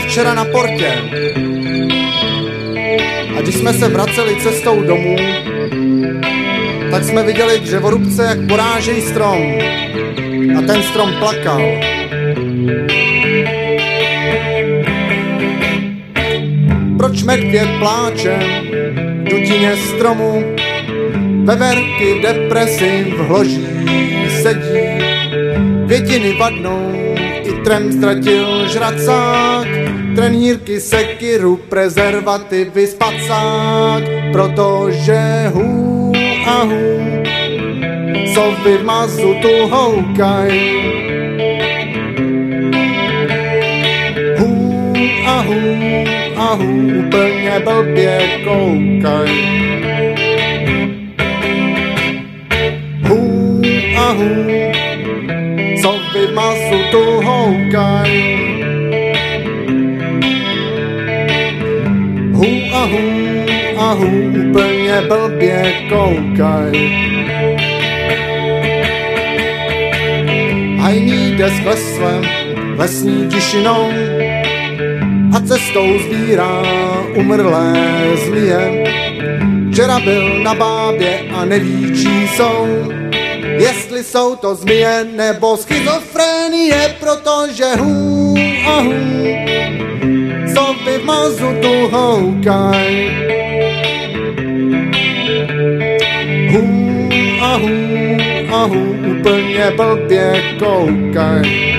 včera na portě. A když jsme se vraceli cestou domů, tak jsme viděli dřevorubce, jak porážejí strom. A ten strom plakal. Proč medvěd pláče v dutině stromu, veverky v depresi v hloží sedí, květiny vadnou, i trem ztratil žracák, trenírky, sekiru, prezervativy, spacák, protože hů a hů sovy v mazutu houkaj. Hů a hů úplně blbě koukaj. Hů a hů sovy v mazutu houkaj. Hů a hů úplně blbě koukaj. Hajný jde s kleslem lesní tišinou a cestou sbírá umrlé zmije. Včera byl na bábě a neví, čí jsou, jestli jsou to zmije nebo schizofrenie, protože hů a hů sovy v mazutu houkaj. Hů a hů úplně blbě koukaj.